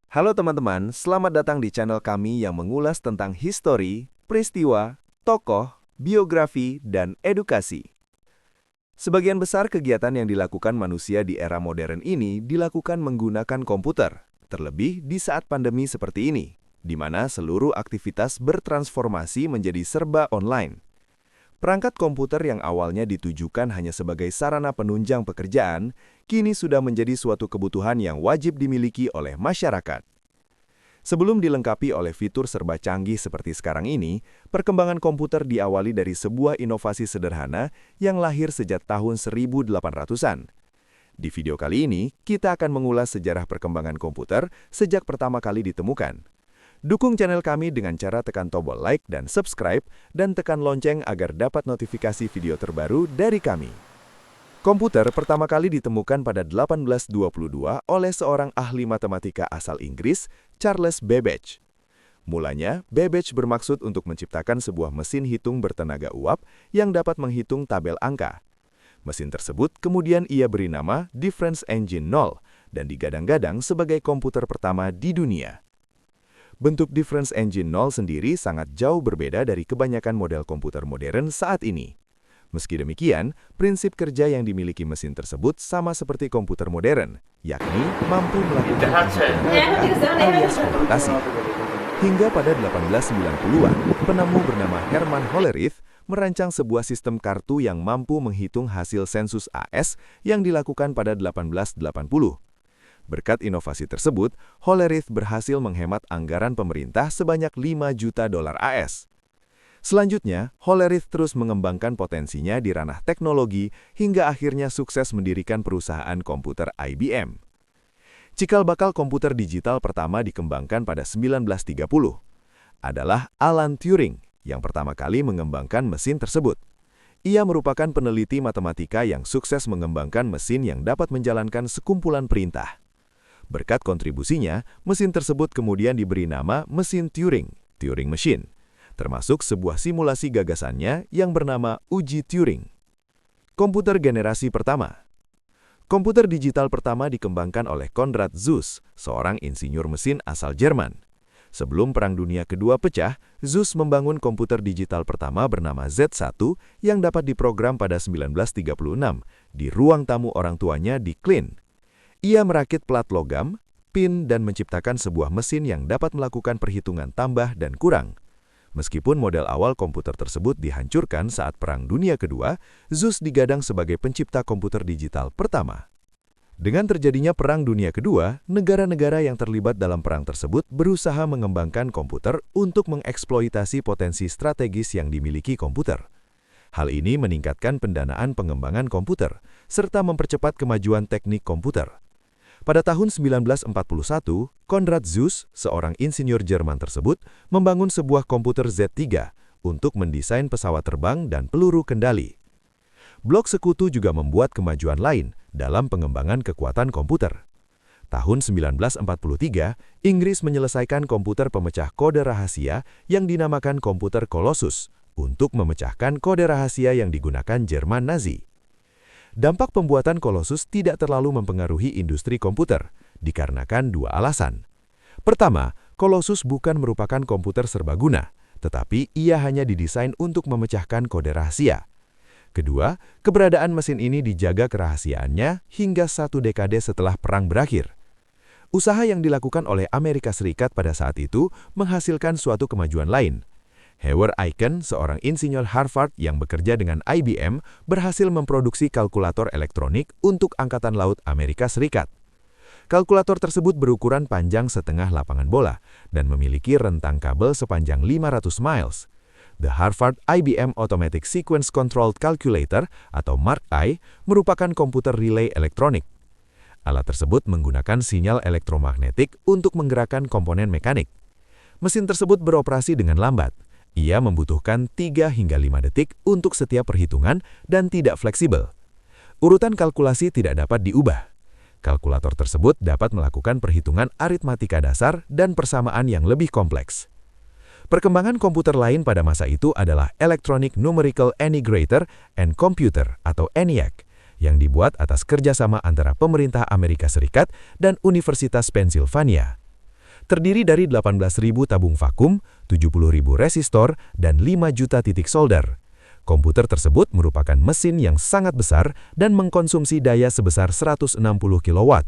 Halo teman-teman, selamat datang di channel kami yang mengulas tentang histori, peristiwa, tokoh, biografi, dan edukasi. Sebagian besar kegiatan yang dilakukan manusia di era modern ini dilakukan menggunakan komputer, terlebih di saat pandemi seperti ini, di mana seluruh aktivitas bertransformasi menjadi serba online. Perangkat komputer yang awalnya ditujukan hanya sebagai sarana penunjang pekerjaan, kini sudah menjadi suatu kebutuhan yang wajib dimiliki oleh masyarakat. Sebelum dilengkapi oleh fitur serba canggih seperti sekarang ini, perkembangan komputer diawali dari sebuah inovasi sederhana yang lahir sejak tahun 1800-an. Di video kali ini, kita akan mengulas sejarah perkembangan komputer sejak pertama kali ditemukan. Dukung channel kami dengan cara tekan tombol like dan subscribe, dan tekan lonceng agar dapat notifikasi video terbaru dari kami. Komputer pertama kali ditemukan pada 1822 oleh seorang ahli matematika asal Inggris, Charles Babbage. Mulanya, Babbage bermaksud untuk menciptakan sebuah mesin hitung bertenaga uap yang dapat menghitung tabel angka. Mesin tersebut kemudian ia beri nama Difference Engine 0 dan digadang-gadang sebagai komputer pertama di dunia. Bentuk Difference Engine 0 sendiri sangat jauh berbeda dari kebanyakan model komputer modern saat ini. Meski demikian, prinsip kerja yang dimiliki mesin tersebut sama seperti komputer modern, yakni mampu melakukan alias konvertasi. Hingga pada 1890-an, penemu bernama Herman Hollerith merancang sebuah sistem kartu yang mampu menghitung hasil sensus AS yang dilakukan pada 1880. Berkat inovasi tersebut, Hollerith berhasil menghemat anggaran pemerintah sebanyak 5 juta dolar AS. Selanjutnya, Hollerith terus mengembangkan potensinya di ranah teknologi hingga akhirnya sukses mendirikan perusahaan komputer IBM. Cikal bakal komputer digital pertama dikembangkan pada 1930. Adalah Alan Turing yang pertama kali mengembangkan mesin tersebut. Ia merupakan peneliti matematika yang sukses mengembangkan mesin yang dapat menjalankan sekumpulan perintah. Berkat kontribusinya, mesin tersebut kemudian diberi nama mesin Turing, Turing Machine, termasuk sebuah simulasi gagasannya yang bernama uji Turing. Komputer generasi pertama. Komputer digital pertama dikembangkan oleh Konrad Zuse, seorang insinyur mesin asal Jerman. Sebelum Perang Dunia Kedua pecah, Zuse membangun komputer digital pertama bernama Z1 yang dapat diprogram pada 1936 di ruang tamu orang tuanya di Klin. Ia merakit plat logam, pin, dan menciptakan sebuah mesin yang dapat melakukan perhitungan tambah dan kurang. Meskipun model awal komputer tersebut dihancurkan saat Perang Dunia Kedua, Zuse digadang sebagai pencipta komputer digital pertama. Dengan terjadinya Perang Dunia Kedua, negara-negara yang terlibat dalam perang tersebut berusaha mengembangkan komputer untuk mengeksploitasi potensi strategis yang dimiliki komputer. Hal ini meningkatkan pendanaan pengembangan komputer, serta mempercepat kemajuan teknik komputer. Pada tahun 1941, Konrad Zuse, seorang insinyur Jerman tersebut, membangun sebuah komputer Z3 untuk mendesain pesawat terbang dan peluru kendali. Blok sekutu juga membuat kemajuan lain dalam pengembangan kekuatan komputer. Tahun 1943, Inggris menyelesaikan komputer pemecah kode rahasia yang dinamakan komputer Colossus untuk memecahkan kode rahasia yang digunakan Jerman Nazi. Dampak pembuatan Colossus tidak terlalu mempengaruhi industri komputer, dikarenakan dua alasan. Pertama, Colossus bukan merupakan komputer serbaguna, tetapi ia hanya didesain untuk memecahkan kode rahasia. Kedua, keberadaan mesin ini dijaga kerahasiaannya hingga 1 dekade setelah perang berakhir. Usaha yang dilakukan oleh Amerika Serikat pada saat itu menghasilkan suatu kemajuan lain. Howard Aiken, seorang insinyur Harvard yang bekerja dengan IBM, berhasil memproduksi kalkulator elektronik untuk Angkatan Laut Amerika Serikat. Kalkulator tersebut berukuran panjang setengah lapangan bola dan memiliki rentang kabel sepanjang 500 miles. The Harvard IBM Automatic Sequence Controlled Calculator atau MARC-I merupakan komputer relay elektronik. Alat tersebut menggunakan sinyal elektromagnetik untuk menggerakkan komponen mekanik. Mesin tersebut beroperasi dengan lambat. Ia membutuhkan 3 hingga 5 detik untuk setiap perhitungan dan tidak fleksibel. Urutan kalkulasi tidak dapat diubah. Kalkulator tersebut dapat melakukan perhitungan aritmatika dasar dan persamaan yang lebih kompleks. Perkembangan komputer lain pada masa itu adalah Electronic Numerical Integrator and Computer atau ENIAC, yang dibuat atas kerjasama antara pemerintah Amerika Serikat dan Universitas Pennsylvania. Terdiri dari 18.000 tabung vakum, 70.000 resistor, dan 5 juta titik solder. Komputer tersebut merupakan mesin yang sangat besar dan mengkonsumsi daya sebesar 160 kW.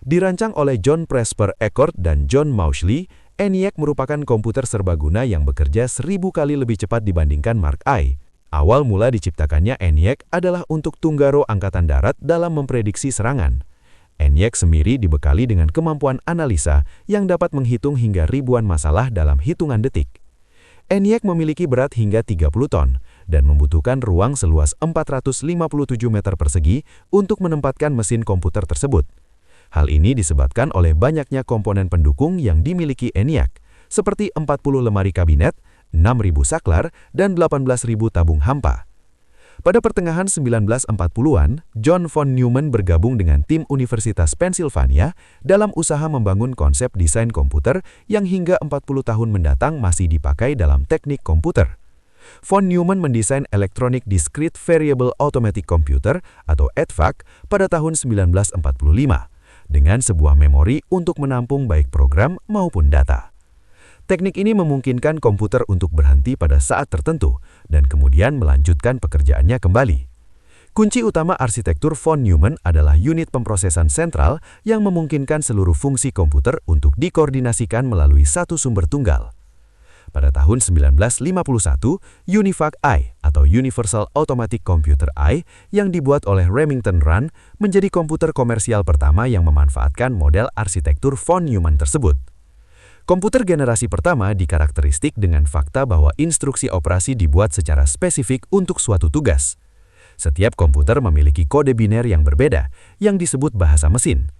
Dirancang oleh John Presper Eckert dan John Mauchly, ENIAC merupakan komputer serbaguna yang bekerja 1000 kali lebih cepat dibandingkan Mark I. Awal mula diciptakannya ENIAC adalah untuk Tunggaro Angkatan Darat dalam memprediksi serangan. ENIAC sendiri dibekali dengan kemampuan analisa yang dapat menghitung hingga ribuan masalah dalam hitungan detik. ENIAC memiliki berat hingga 30 ton dan membutuhkan ruang seluas 457 meter persegi untuk menempatkan mesin komputer tersebut. Hal ini disebabkan oleh banyaknya komponen pendukung yang dimiliki ENIAC, seperti 40 lemari kabinet, 6.000 saklar, dan 18.000 tabung hampa. Pada pertengahan 1940-an, John von Neumann bergabung dengan tim Universitas Pennsylvania dalam usaha membangun konsep desain komputer yang hingga 40 tahun mendatang masih dipakai dalam teknik komputer. Von Neumann mendesain Electronic Discrete Variable Automatic Computer atau EDVAC pada tahun 1945 dengan sebuah memori untuk menampung baik program maupun data. Teknik ini memungkinkan komputer untuk berhenti pada saat tertentu dan kemudian melanjutkan pekerjaannya kembali. Kunci utama arsitektur von Neumann adalah unit pemrosesan sentral yang memungkinkan seluruh fungsi komputer untuk dikoordinasikan melalui satu sumber tunggal. Pada tahun 1951, UNIVAC I atau Universal Automatic Computer I yang dibuat oleh Remington Rand menjadi komputer komersial pertama yang memanfaatkan model arsitektur von Neumann tersebut. Komputer generasi pertama dikarakteristik dengan fakta bahwa instruksi operasi dibuat secara spesifik untuk suatu tugas. Setiap komputer memiliki kode biner yang berbeda, yang disebut bahasa mesin.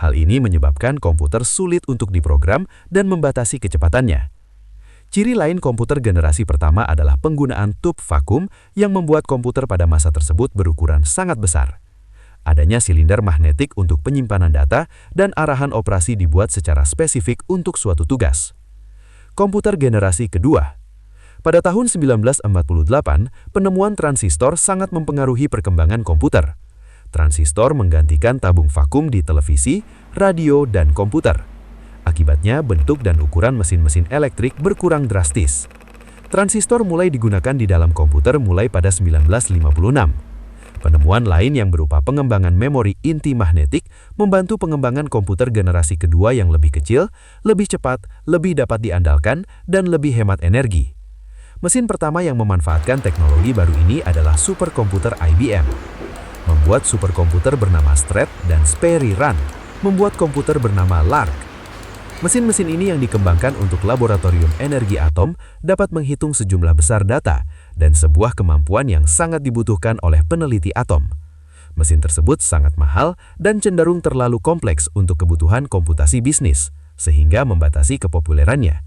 Hal ini menyebabkan komputer sulit untuk diprogram dan membatasi kecepatannya. Ciri lain komputer generasi pertama adalah penggunaan tub vakum yang membuat komputer pada masa tersebut berukuran sangat besar. Adanya silinder magnetik untuk penyimpanan data dan arahan operasi dibuat secara spesifik untuk suatu tugas. Komputer generasi kedua. Pada tahun 1948, penemuan transistor sangat mempengaruhi perkembangan komputer. Transistor menggantikan tabung vakum di televisi, radio, dan komputer. Akibatnya, bentuk dan ukuran mesin-mesin elektrik berkurang drastis. Transistor mulai digunakan di dalam komputer mulai pada 1956. Penemuan lain yang berupa pengembangan memori inti magnetik membantu pengembangan komputer generasi kedua yang lebih kecil, lebih cepat, lebih dapat diandalkan, dan lebih hemat energi. Mesin pertama yang memanfaatkan teknologi baru ini adalah superkomputer IBM. Membuat superkomputer bernama Strat dan Sperry Run, membuat komputer bernama Lark. Mesin-mesin ini yang dikembangkan untuk laboratorium energi atom dapat menghitung sejumlah besar data dan sebuah kemampuan yang sangat dibutuhkan oleh peneliti atom. Mesin tersebut sangat mahal dan cenderung terlalu kompleks untuk kebutuhan komputasi bisnis, sehingga membatasi kepopulerannya.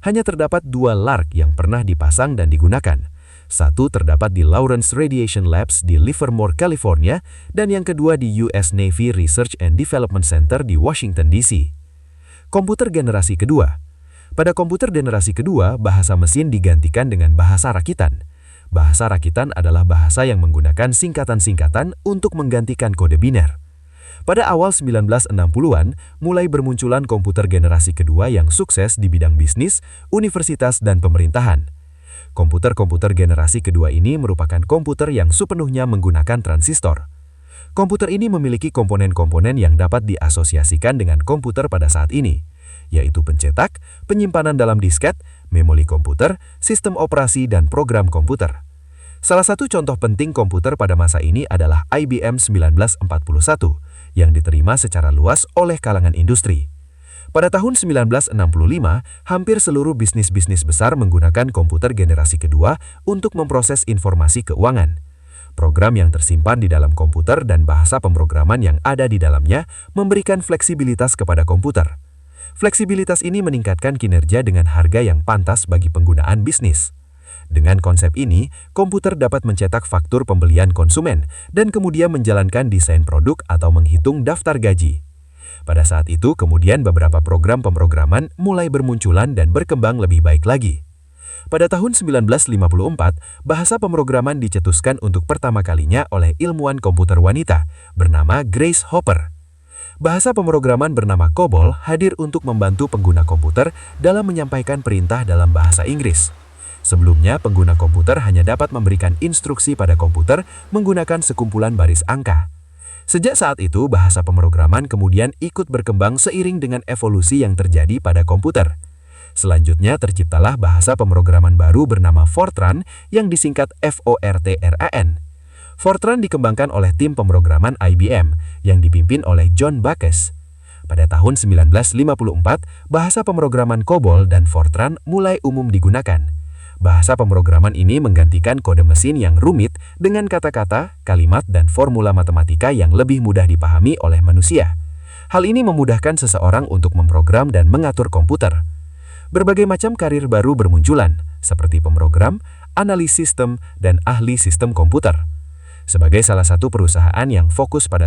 Hanya terdapat 2 Lark yang pernah dipasang dan digunakan. Satu terdapat di Lawrence Radiation Labs di Livermore, California, dan yang kedua di US Navy Research and Development Center di Washington, D.C. Komputer generasi kedua. Pada komputer generasi kedua, bahasa mesin digantikan dengan bahasa rakitan. Bahasa rakitan adalah bahasa yang menggunakan singkatan-singkatan untuk menggantikan kode biner. Pada awal 1960-an, mulai bermunculan komputer generasi kedua yang sukses di bidang bisnis, universitas, dan pemerintahan. Komputer-komputer generasi kedua ini merupakan komputer yang sepenuhnya menggunakan transistor. Komputer ini memiliki komponen-komponen yang dapat diasosiasikan dengan komputer pada saat ini, yaitu pencetak, penyimpanan dalam disket, memori komputer, sistem operasi, dan program komputer. Salah satu contoh penting komputer pada masa ini adalah IBM 1941, yang diterima secara luas oleh kalangan industri. Pada tahun 1965, hampir seluruh bisnis-bisnis besar menggunakan komputer generasi kedua untuk memproses informasi keuangan. Program yang tersimpan di dalam komputer dan bahasa pemrograman yang ada di dalamnya memberikan fleksibilitas kepada komputer. Fleksibilitas ini meningkatkan kinerja dengan harga yang pantas bagi penggunaan bisnis. Dengan konsep ini, komputer dapat mencetak faktur pembelian konsumen dan kemudian menjalankan desain produk atau menghitung daftar gaji. Pada saat itu, kemudian beberapa program pemrograman mulai bermunculan dan berkembang lebih baik lagi. Pada tahun 1954, bahasa pemrograman dicetuskan untuk pertama kalinya oleh ilmuwan komputer wanita bernama Grace Hopper. Bahasa pemrograman bernama COBOL hadir untuk membantu pengguna komputer dalam menyampaikan perintah dalam bahasa Inggris. Sebelumnya, pengguna komputer hanya dapat memberikan instruksi pada komputer menggunakan sekumpulan baris angka. Sejak saat itu, bahasa pemrograman kemudian ikut berkembang seiring dengan evolusi yang terjadi pada komputer. Selanjutnya, terciptalah bahasa pemrograman baru bernama Fortran yang disingkat FORTRAN. Fortran dikembangkan oleh tim pemrograman IBM yang dipimpin oleh John Backus. Pada tahun 1954, bahasa pemrograman COBOL dan Fortran mulai umum digunakan. Bahasa pemrograman ini menggantikan kode mesin yang rumit dengan kata-kata, kalimat, dan formula matematika yang lebih mudah dipahami oleh manusia. Hal ini memudahkan seseorang untuk memprogram dan mengatur komputer. Berbagai macam karir baru bermunculan, seperti pemrogram, analis sistem, dan ahli sistem komputer. Sebagai salah satu perusahaan yang fokus pada